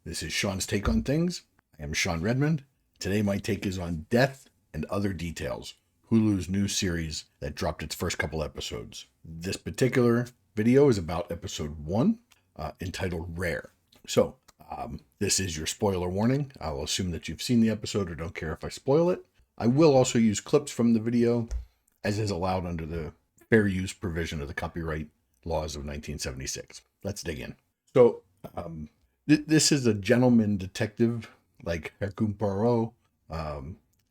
This is Sean's Take on Things. I am Sean Redmond. Today my take is on Death and Other Details, Hulu's new series that dropped its first couple episodes. This particular video is about episode 1, entitled Rare. So, this is your spoiler warning. I will assume that you've seen the episode or don't care if I spoil it. I will also use clips from the video, as is allowed under the fair use provision of the copyright laws of 1976. Let's dig in. So, this is a gentleman detective like Hercule Poirot,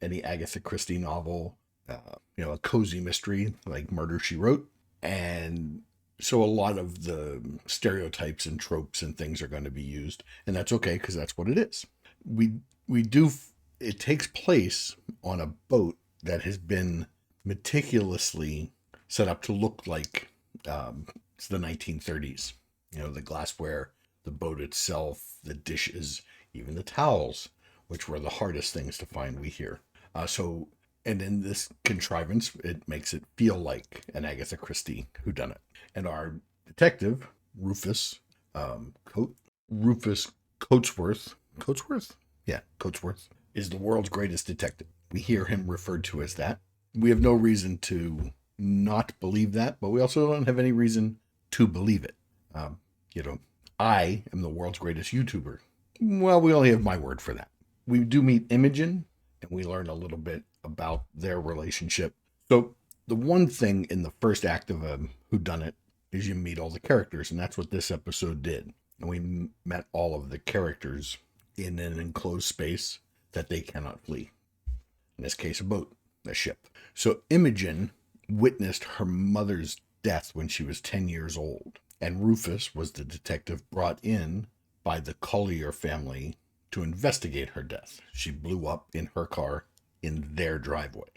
any Agatha Christie novel, a cozy mystery like Murder, She Wrote. And so a lot of the stereotypes and tropes and things are going to be used. And that's okay, because that's what it is. It takes place on a boat that has been meticulously set up to look like it's the 1930s. The glassware, the boat itself, the dishes, even the towels, which were the hardest things to find, we hear. And in this contrivance, it makes it feel like an Agatha Christie whodunit. And our detective, Rufus Coatsworth, is the world's greatest detective. We hear him referred to as that. We have no reason to not believe that, but we also don't have any reason to believe it. I am the world's greatest YouTuber. Well, we only have my word for that. We do meet Imogen, and we learn a little bit about their relationship. So the one thing in the first act of a whodunit is you meet all the characters, and that's what this episode did. And we met all of the characters in an enclosed space that they cannot flee. In this case, a boat, a ship. So Imogen witnessed her mother's death when she was 10 years old. And Rufus was the detective brought in by the Collier family to investigate her death. She blew up in her car in their driveway.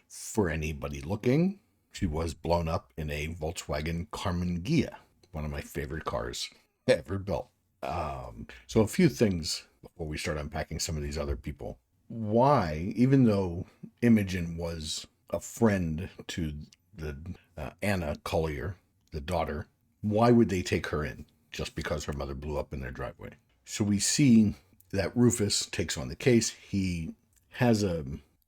For anybody looking, she was blown up in a Volkswagen Carmen Ghia, one of my favorite cars ever built. So a few things before we start unpacking some of these other people. Why, even though Imogen was a friend to the Anna Collier, the daughter, why would they take her in just because her mother blew up in their driveway? So we see that Rufus takes on the case. He has a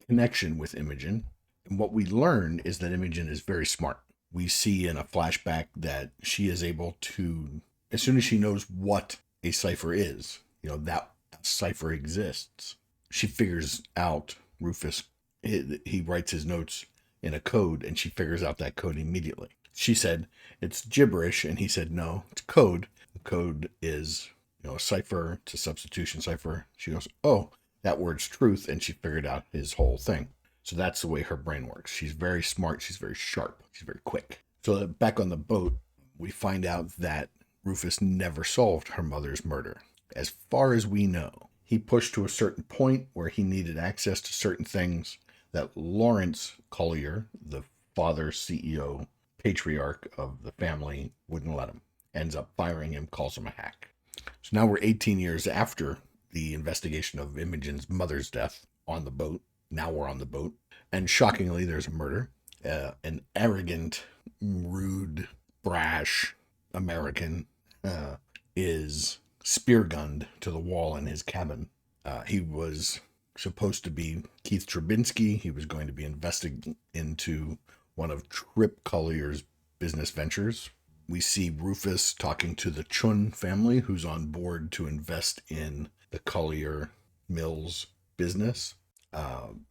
connection with Imogen. And what we learn is that Imogen is very smart. We see in a flashback that she is able to, as soon as she knows what a cipher is, that cipher exists, she figures out Rufus. He writes his notes in a code, and she figures out that code immediately. She said, it's gibberish, and he said, no, it's code. The code is, a cipher, it's a substitution cipher. She goes, oh, that word's truth, and she figured out his whole thing. So that's the way her brain works. She's very smart, she's very sharp, she's very quick. So back on the boat, we find out that Rufus never solved her mother's murder. As far as we know, he pushed to a certain point where he needed access to certain things that Lawrence Collier, the father, CEO, patriarch of the family, wouldn't let him. Ends up firing him, calls him a hack. So now we're 18 years after the investigation of Imogen's mother's death on the boat. Now we're on the boat. And shockingly, there's a murder. An arrogant, rude, brash American is spear-gunned to the wall in his cabin. He was supposed to be Keith Trubinsky. He was going to be invested into one of Trip Collier's business ventures. We see Rufus talking to the Chun family, who's on board to invest in the Collier Mills business.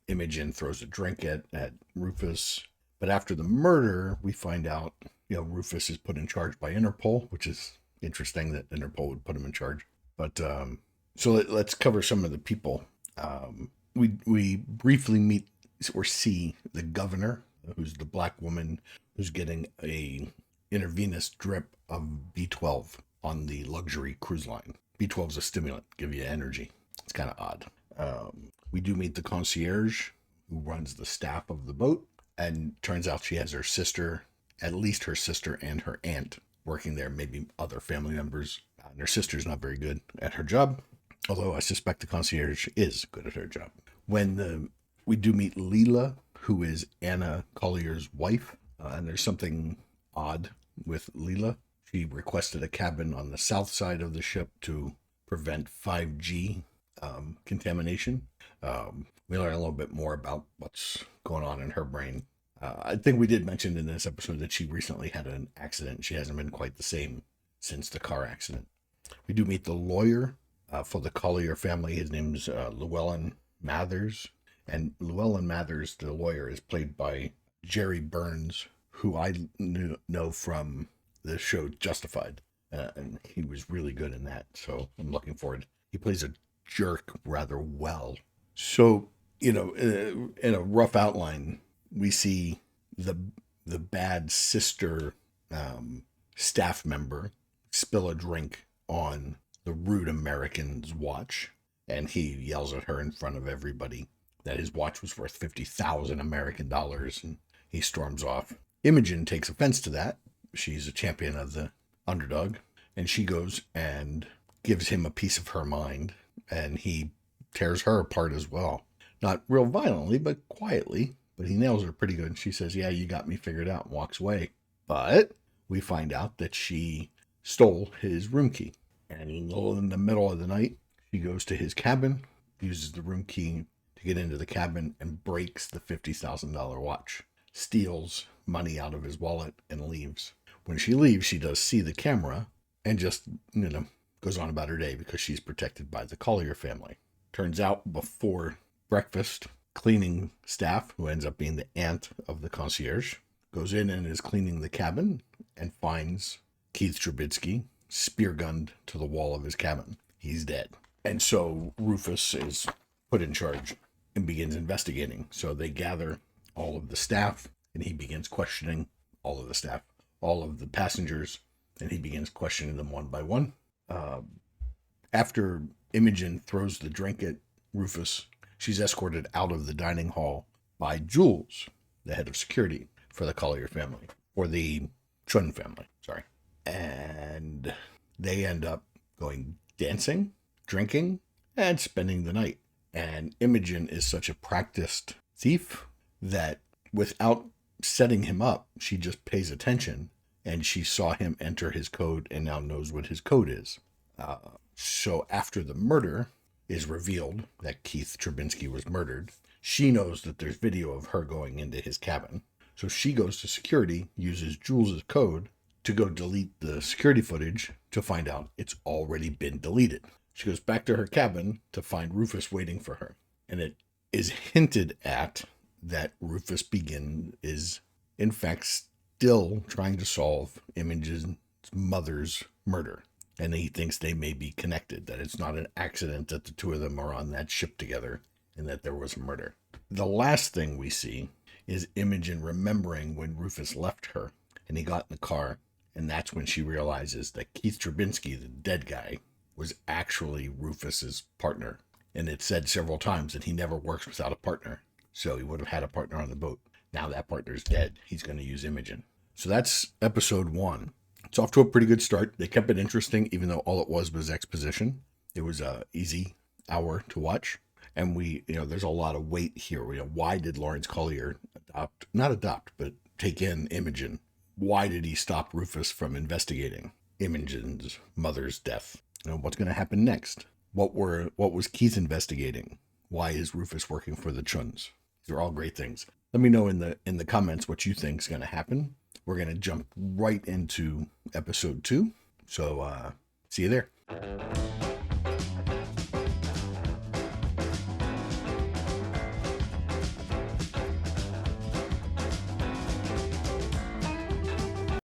Imogen throws a drink at Rufus. But after the murder, we find out, Rufus is put in charge by Interpol, which is interesting that Interpol would put him in charge. But so let's cover some of the people. We briefly meet or see the governor, who's the black woman who's getting a intravenous drip of B12 on the luxury cruise line. B12 is a stimulant, give you energy. It's kind of odd. We do meet the concierge who runs the staff of the boat, and turns out she has her sister, at least her sister and her aunt working there, maybe other family members. And her sister's not very good at her job, although I suspect the concierge is good at her job. We do meet Leela, who is Anna Collier's wife, and there's something odd with Leela. She requested a cabin on the south side of the ship to prevent 5G contamination. We learn a little bit more about what's going on in her brain. I think we did mention in this episode that she recently had an accident. She hasn't been quite the same since the car accident. We do meet the lawyer for the Collier family. His name's Llewellyn Mathers. And Llewellyn Mathers, the lawyer, is played by Jerry Burns, who I know from the show Justified. And he was really good in that. So I'm looking forward. He plays a jerk rather well. So, in a rough outline, we see the bad sister staff member spill a drink on the rude American's watch, and he yells at her in front of everybody that his watch was worth 50,000 American dollars, and he storms off. Imogen takes offense to that. She's a champion of the underdog, and she goes and gives him a piece of her mind, and he tears her apart as well. Not real violently, but quietly. But he nails her pretty good. She says, "Yeah, you got me figured out," and walks away. But we find out that she stole his room key. And in the middle of the night, she goes to his cabin, uses the room key to get into the cabin, and breaks the $50,000 watch. Steals money out of his wallet and leaves. When she leaves, she does see the camera and just, goes on about her day because she's protected by the Collier family. Turns out before breakfast, cleaning staff, who ends up being the aunt of the concierge, goes in and is cleaning the cabin and finds Keith Trubinsky spear-gunned to the wall of his cabin. He's dead. And so Rufus is put in charge and begins investigating. So they gather all of the staff, and he begins questioning all of the staff, all of the passengers, and he begins questioning them one by one. After Imogen throws the drink at Rufus, she's escorted out of the dining hall by Jules, the head of security for the Collier family, or the Chun family, sorry. And they end up going dancing, drinking, and spending the night. And Imogen is such a practiced thief that without setting him up, she just pays attention, and she saw him enter his code and now knows what his code is. So after the murder is revealed that Keith Trubinsky was murdered, she knows that there's video of her going into his cabin. So she goes to security, uses Jules's code to go delete the security footage to find out it's already been deleted. She goes back to her cabin to find Rufus waiting for her. And it is hinted at that Rufus is in fact still trying to solve Imogen's mother's murder. And he thinks they may be connected, that it's not an accident that the two of them are on that ship together and that there was a murder. The last thing we see is Imogen remembering when Rufus left her and he got in the car, and that's when she realizes that Keith Trubinsky, the dead guy, was actually Rufus's partner. And it said several times that he never works without a partner. So he would have had a partner on the boat. Now that partner's dead. He's going to use Imogen. So that's episode 1. It's off to a pretty good start. They kept it interesting, even though all it was exposition. It was a easy hour to watch. And there's a lot of weight here. Why did Lawrence Collier take in Imogen? Why did he stop Rufus from investigating Imogen's mother's death? What's going to happen next? What was Keith investigating? Why is Rufus working for the Chuns? These are all great things. Let me know in the comments what you think is going to happen. We're going to jump right into episode 2. So see you there.